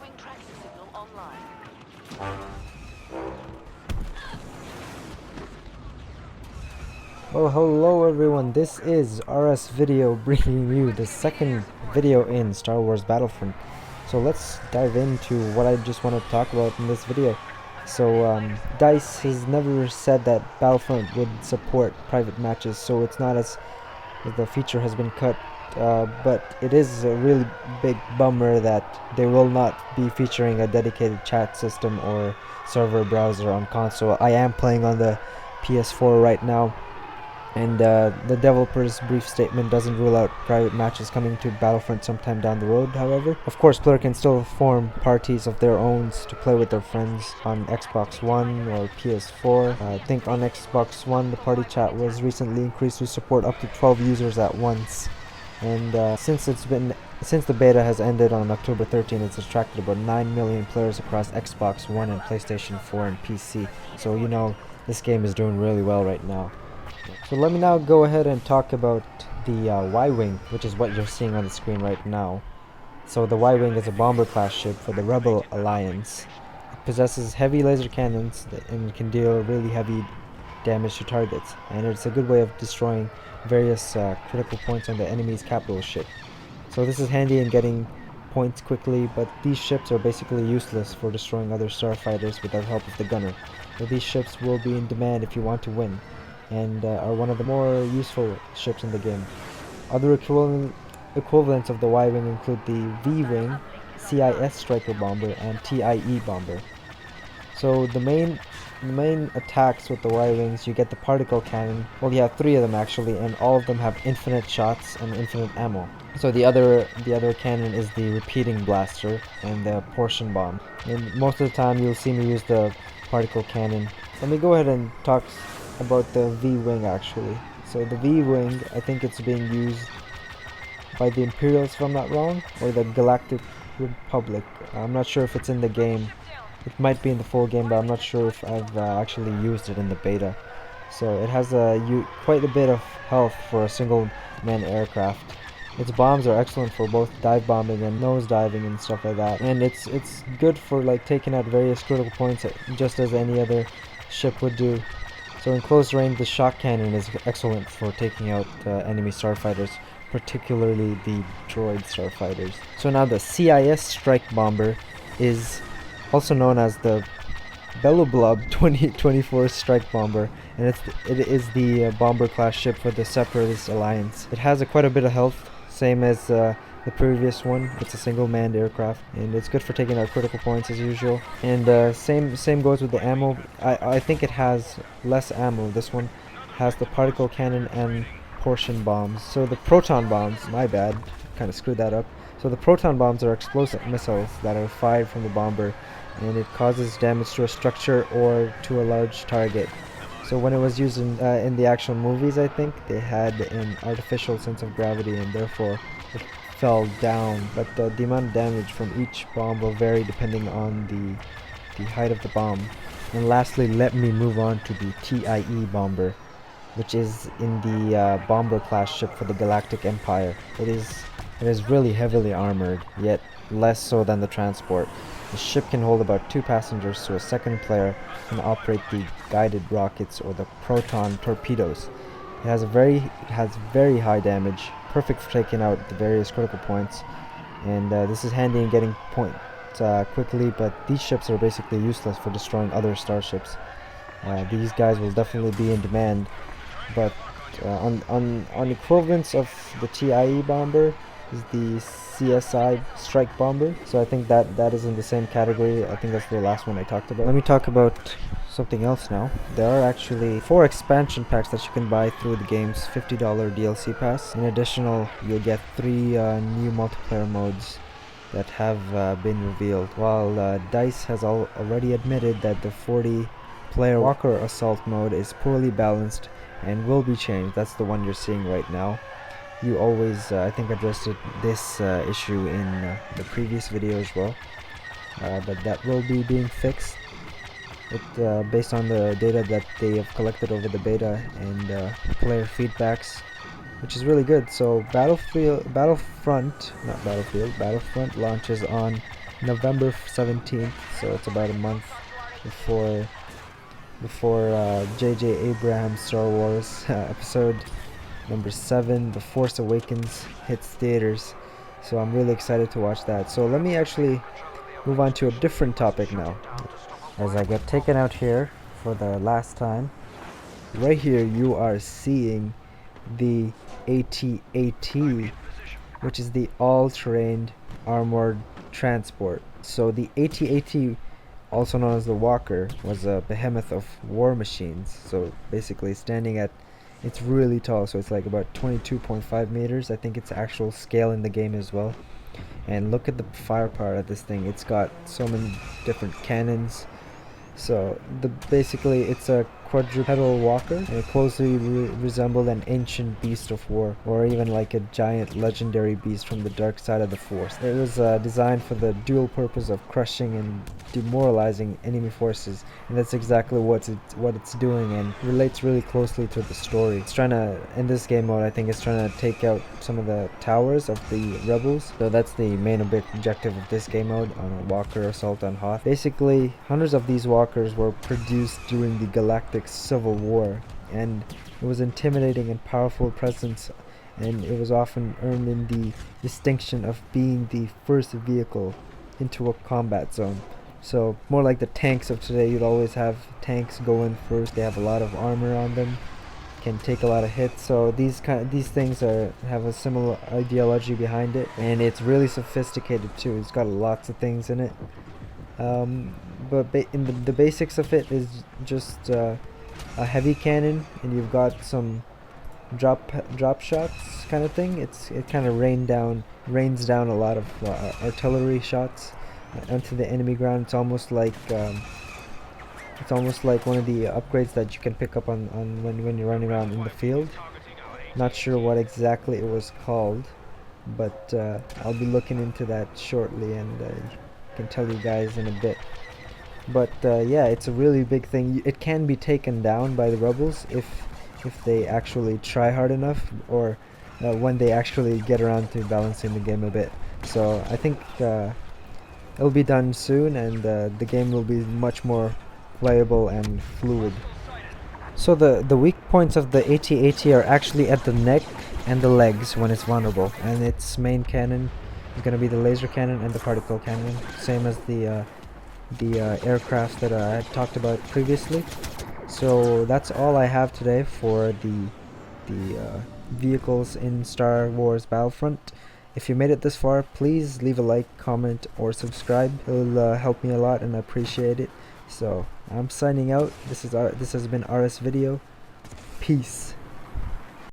Y-wing tracking signal online. Well, hello everyone, this is RS Video bringing you the second video in Star Wars Battlefront. So let's dive into what I just want to talk about in this video. So DICE has never said that Battlefront would support private matches, so it's not as the feature has been cut, but it is a really big bummer that they will not be featuring a dedicated chat system or server browser on console. I am playing on the PS4 right now, and the developer's brief statement doesn't rule out private matches coming to Battlefront sometime down the road, however. Of course, player can still form parties of their own to play with their friends on Xbox One or PS4. I think on Xbox One, the party chat was recently increased to support up to 12 users at once. And since the beta has ended on October 13th, it's attracted about 9 million players across Xbox One and PlayStation 4 and PC. So you know, this game is doing really well right now. So let me now go ahead and talk about the Y-Wing, which is what you're seeing on the screen right now. So the Y-Wing is a bomber class ship for the Rebel Alliance. It possesses heavy laser cannons and can deal really heavy damage to targets, and it's a good way of destroying various critical points on the enemy's capital ship. So this is handy in getting points quickly, but these ships are basically useless for destroying other starfighters without help of the gunner. So these ships will be in demand if you want to win, and are one of the more useful ships in the game. Other equivalents of the Y-Wing include the V-Wing, CIS Striker Bomber, and TIE Bomber. So the main attacks with the Y-Wings, you get the particle cannon. Well, you have 3 of them actually, and all of them have infinite shots and infinite ammo. So the other cannon is the repeating blaster and the portion bomb. And most of the time you'll see me use the particle cannon. Let me go ahead and talk about the V-Wing actually. So the V-Wing, I think it's being used by the Imperials if I'm not wrong, or the Galactic Republic. I'm not sure if it's in the game. It might be in the full game, but I'm not sure if I've actually used it in the beta. So it has quite a bit of health for a single man aircraft. Its bombs are excellent for both dive bombing and nose diving and stuff like that, and it's good for like taking out various critical points just as any other ship would do. So in close range, the shock cannon is excellent for taking out enemy starfighters, particularly the droid starfighters. So now the CIS Strike Bomber is also known as the Beloblub 2024 Strike Bomber, and it is the bomber class ship for the Separatist Alliance. It has quite a bit of health, same as the previous one. It's a single-manned aircraft, and it's good for taking out critical points as usual. And same goes with the ammo. I think it has less ammo. This one has the particle cannon and portion bombs. So the proton bombs, my bad, kind of screwed that up. So the proton bombs are explosive missiles that are fired from the bomber, and it causes damage to a structure or to a large target. So when it was used in the actual movies, I think they had an artificial sense of gravity, and therefore it fell down. But the amount of damage from each bomb will vary depending on the height of the bomb. And lastly, let me move on to the TIE bomber, which is in the bomber class ship for the Galactic Empire. It is really heavily armored, yet less so than the transport. The ship can hold about 2 passengers, so a second player can operate the guided rockets or the proton torpedoes. It has very high damage, perfect for taking out the various critical points, and this is handy in getting points quickly, but these ships are basically useless for destroying other starships. These guys will definitely be in demand, but on equivalents of the TIE bomber is the CSI Strike Bomber, so I think that is in the same category. I think that's the last one I talked about. Let me talk about something else now. There are actually 4 expansion packs that you can buy through the game's $50 DLC pass. In addition, you'll get 3 new multiplayer modes that have been revealed, while DICE has already admitted that the 40-player Walker Assault mode is poorly balanced and will be changed. That's the one you're seeing right now. You always, I think, addressed this issue in the previous video as well, but that will be being fixed. Based on the data that they have collected over the beta and player feedbacks, which is really good. So Battlefront launches on November 17th, so it's about a month before J.J. Abrams' Star Wars episode number 7, The Force Awakens, hits theaters. So I'm really excited to watch that. So let me actually move on to a different topic now. As I get taken out here for the last time, right here you are seeing the AT-AT, which is the all-terrain armored transport. So the AT-AT, also known as the Walker, was a behemoth of war machines. So basically standing at, it's really tall, so it's like about 22.5 meters. I think it's actual scale in the game as well. And look at the firepower of this thing. It's got so many different cannons. So basically it's a quadrupedal walker, and it closely resembled an ancient beast of war, or even like a giant legendary beast from the dark side of the Force. It was designed for the dual purpose of crushing and demoralizing enemy forces, and that's exactly what it's doing, and relates really closely to the story. It's trying to, in this game mode, I think it's trying to take out some of the towers of the rebels. So that's the main objective of this game mode on a Walker Assault on Hoth. Basically, hundreds of these walkers were produced during the Galactic Civil War, and it was intimidating and powerful presence, and it was often earned in the distinction of being the first vehicle into a combat zone. So more like the tanks of today, you'd always have tanks go in first. They have a lot of armor on them, can take a lot of hits. So these things have a similar ideology behind it, and it's really sophisticated too. It's got lots of things in it. But in the basics of it is just a heavy cannon, and you've got some drop shots kind of thing. It kind of rains down a lot of artillery shots onto the enemy ground. It's almost like one of the upgrades that you can pick up on when you're running around in the field. Not sure what exactly it was called, but I'll be looking into that shortly, and can tell you guys in a bit. But yeah, it's a really big thing. It can be taken down by the rebels if they actually try hard enough, or when they actually get around to balancing the game a bit. So I think it'll be done soon, and the game will be much more playable and fluid. So the weak points of the AT-AT are actually at the neck and the legs when it's vulnerable, and its main cannon is going to be the laser cannon and the particle cannon, same as the aircraft that I had talked about previously. So that's all I have today for the vehicles in Star Wars Battlefront. If you made it this far, please leave a like, comment, or subscribe. It'll help me a lot, and I appreciate it. So I'm signing out. This has been RS Video. Peace.